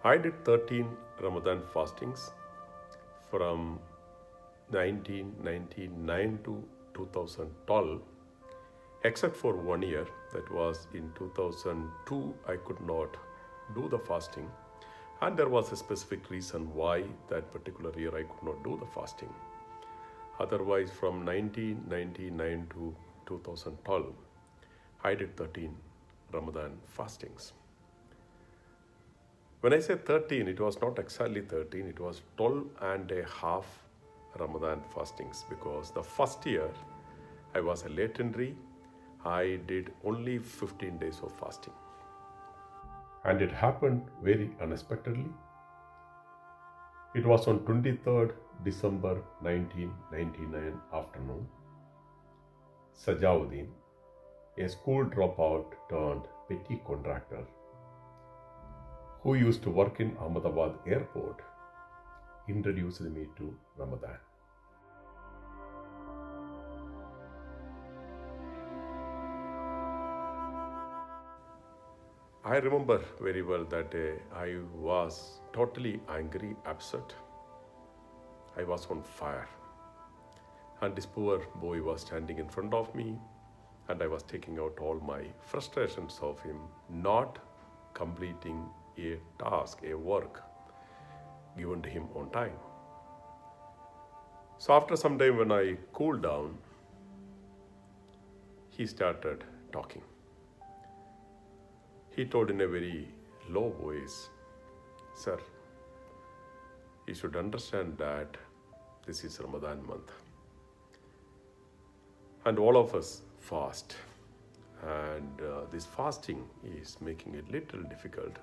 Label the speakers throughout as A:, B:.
A: I did 13 Ramadan fastings from 1999 to 2012, except for 1 year, that was in 2002. I could not do the fasting, and there was a specific reason why that particular year I could not do the fasting. Otherwise, from 1999 to 2012, I did 13 Ramadan fastings. When I say 13, it was not exactly 13, it was 12 and a half Ramadan fastings, because the first year I was a late entry. I did only 15 days of fasting. And it happened very unexpectedly. It was on 23rd December 1999 afternoon. Sajauddin, a school dropout turned petty contractor who used to work in Ahmedabad airport, introduced me to Ramadan. I remember very well that day I was totally angry, upset. I was on fire. And this poor boy was standing in front of me, and I was taking out all my frustrations of him not completing a task, a work given to him on time. So after some time, when I cooled down, he started talking. He told in a very low voice, "Sir, you should understand that this is Ramadan month. And all of us fast. And this fasting is making it little difficult.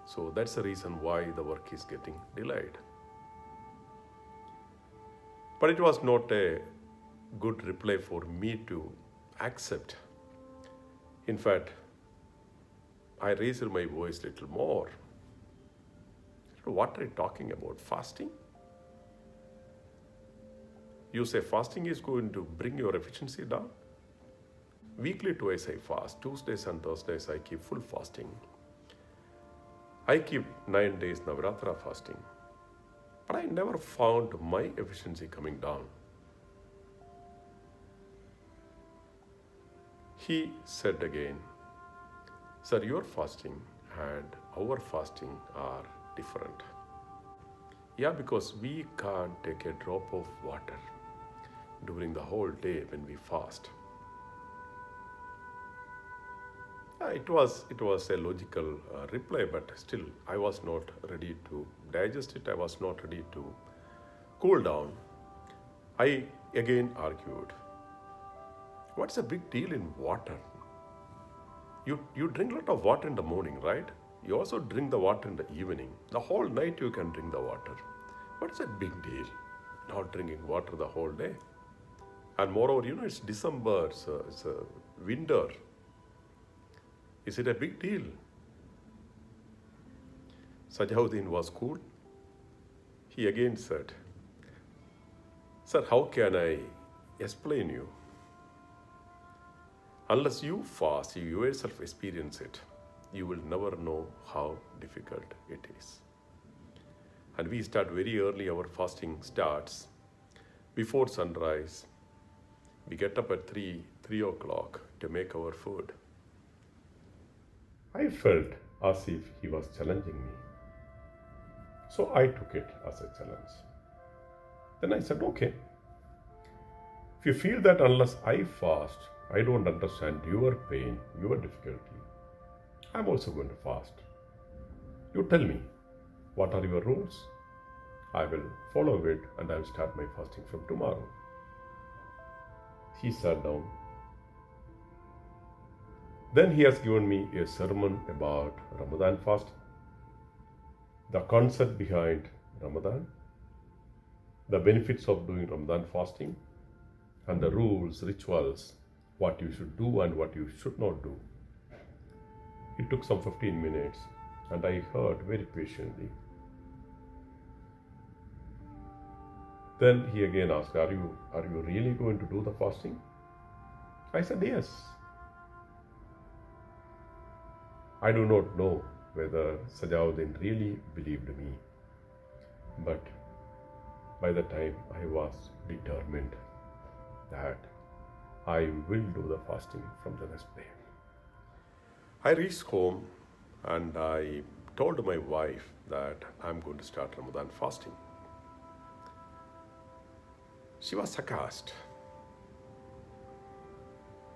A: So that's the reason why the work is getting delayed." But it was not a good reply for me to accept. In fact, I raised my voice a little more. "What are you talking about? Fasting? You say fasting is going to bring your efficiency down? Weekly twice I fast. Tuesdays and Thursdays I keep full fasting. I keep 9 days Navratra fasting. But I never found my efficiency coming down." He said again, "Sir, your fasting and our fasting are different." Yeah, because we can't take a drop of water during the whole day when we fast. It was a logical reply, but still I was not ready to digest it. I was not ready to cool down. I again argued, "What's the big deal in water? You drink a lot of water in the morning, right? You also drink the water in the evening. The whole night you can drink the water. What's a big deal not drinking water the whole day? And moreover, it's December, it's a winter. Is it a big deal?" Sajauddin was cool. He again said, "Sir, how can I explain you? Unless you fast, you yourself experience it, you will never know how difficult it is. And we start very early, our fasting starts before sunrise. We get up at 3 o'clock to make our food." I felt as if he was challenging me. So I took it as a challenge. Then I said, "Okay, if you feel that unless I fast, I don't understand your pain, your difficulty, I'm also going to fast. You tell me, what are your rules? I will follow it and I will start my fasting from tomorrow." He sat down. Then he has given me a sermon about Ramadan fast, the concept behind Ramadan, the benefits of doing Ramadan fasting, and the rules, rituals, what you should do and what you should not do. It took some 15 minutes and I heard very patiently. Then he again asked, are you really going to do the fasting?" I said, "Yes. I do not know whether Sajauddin really believed me. But by the time I was determined that I will do the fasting from the next day. I reached home and I told my wife that I'm going to start Ramadan fasting. She was aghast.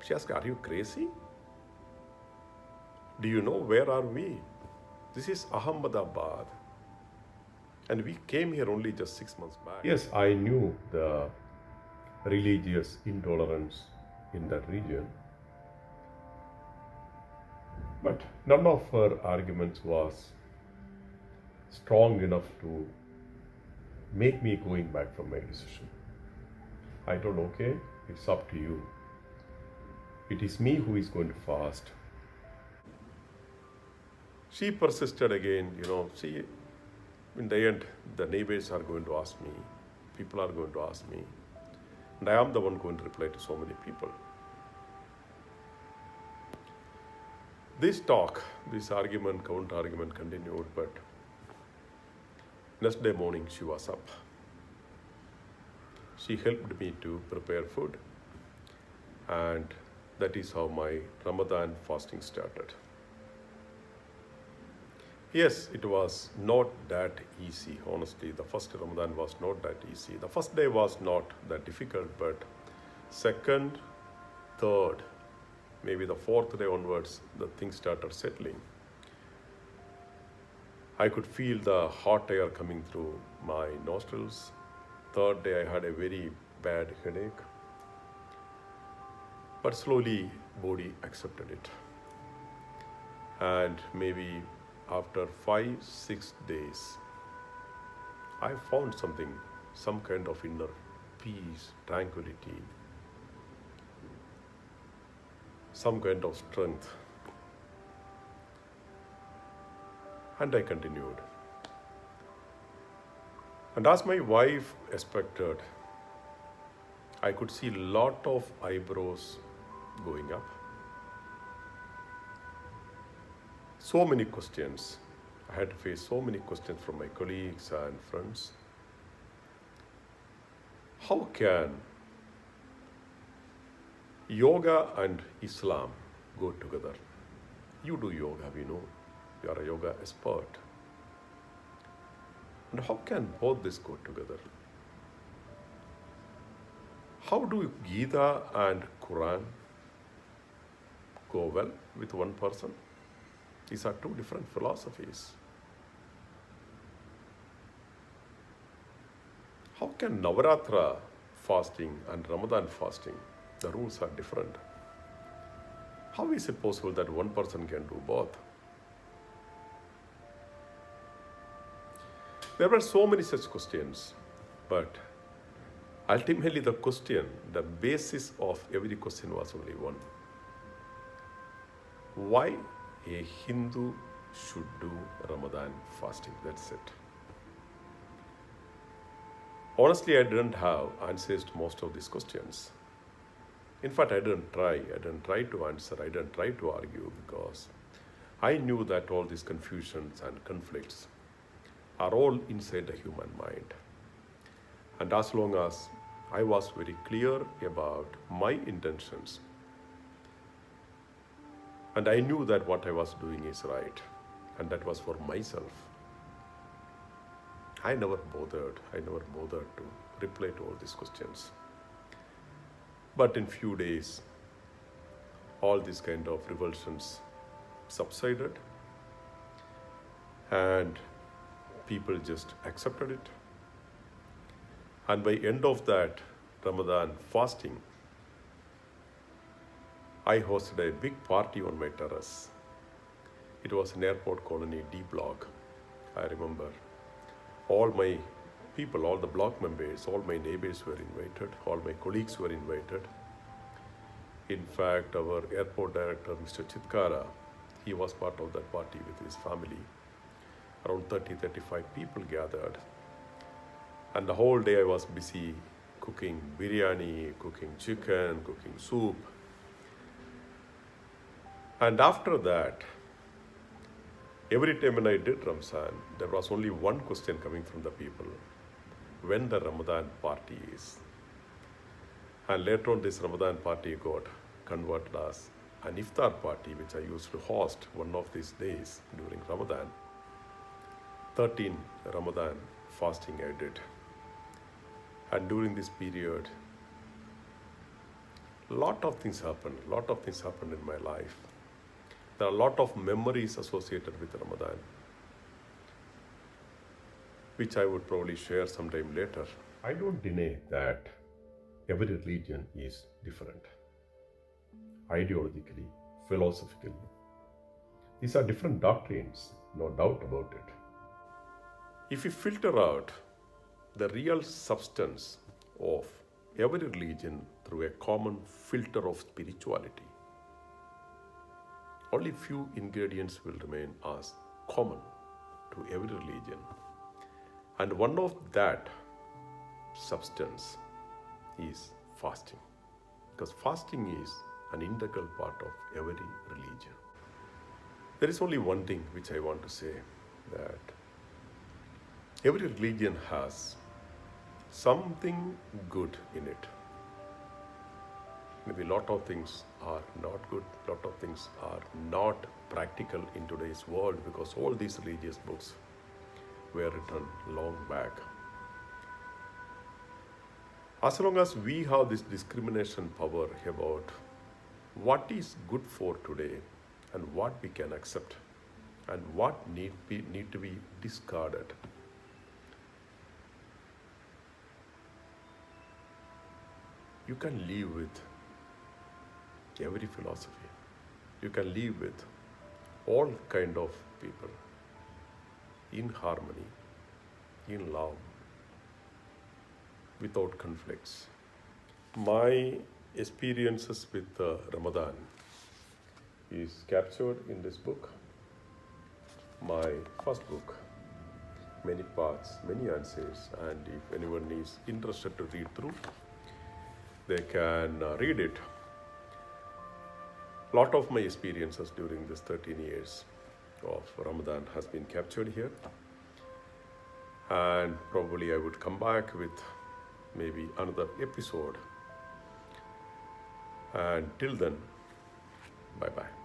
A: She asked, "Are you crazy? Do you know where are we? This is Ahmedabad. And we came here only just 6 months back." Yes, I knew the religious intolerance in that region. But none of her arguments was strong enough to make me going back from my decision. I told, okay, it's up to you. It is me who is going to fast. She persisted again, see, in the end, the neighbors are going to ask me, people are going to ask me, and I am the one going to reply to so many people. This talk, this argument, counter-argument continued, but next day morning she was up. She helped me to prepare food, and that is how my Ramadan fasting started. Yes, it was not that easy, honestly. The first Ramadan was not that easy. The first day was not that difficult, but second, third, maybe the fourth day onwards, the things started settling. I could feel the hot air coming through my nostrils. Third day, I had a very bad headache. But slowly, body accepted it. And maybe after 5-6 days, I found something, some kind of inner peace, tranquility, some kind of strength. And I continued. And as my wife expected, I could see a lot of eyebrows going up. So many questions. I had to face so many questions from my colleagues and friends. How can yoga and Islam go together? You do yoga, we know. You are a yoga expert. And how can both this go together? How do Gita and Quran go well with one person? These are two different philosophies. How can Navaratra fasting and Ramadan fasting, the rules are different? How is it possible that one person can do both? There were so many such questions, but ultimately the question, the basis of every question was only one. Why a Hindu should do Ramadan fasting? That's it. Honestly, I didn't have answers to most of these questions. In fact, I didn't try to answer, I didn't try to argue, because I knew that all these confusions and conflicts are all inside the human mind. And as long as I was very clear about my intentions, and I knew that what I was doing is right, and that was for myself, I never bothered to reply to all these questions. But in few days, all these kind of revulsions subsided, and people just accepted it. And by end of that Ramadan fasting, I hosted a big party on my terrace. It was an airport colony D block. I remember all my people, all the block members, all my neighbors were invited, all my colleagues were invited. In fact, our airport director, Mr. Chitkara, he was part of that party with his family. Around 30-35 people gathered. And the whole day I was busy cooking biryani, cooking chicken, cooking soup. And after that, Every time when I did Ramzan, there was only one question coming from the people: when the Ramadan party is. And later on, this Ramadan party got converted as an iftar party, which I used to host one of these days during Ramadan. 13 Ramadan fasting I did. And during this period, lot of things happened in my life. There are a lot of memories associated with Ramadan, which I would probably share sometime later. I don't deny that every religion is different, ideologically, philosophically. These are different doctrines, no doubt about it. If you filter out the real substance of every religion through a common filter of spirituality, only few ingredients will remain as common to every religion. And one of that substance is fasting. Because fasting is an integral part of every religion. There is only one thing which I want to say, that every religion has something good in it. Maybe a lot of things are not good, a lot of things are not practical in today's world, because all these religious books were written long back. As long as we have this discrimination power about what is good for today and what we can accept and what need to be discarded, you can live with every philosophy. You can live with all kind of people in harmony, in love, without conflicts. My experiences with Ramadan is captured in this book, my first book, many parts, many answers, and if anyone is interested to read through, they can read it. A lot of my experiences during this 13 years of Ramadan has been captured here, and probably I would come back with maybe another episode. And till then, bye-bye.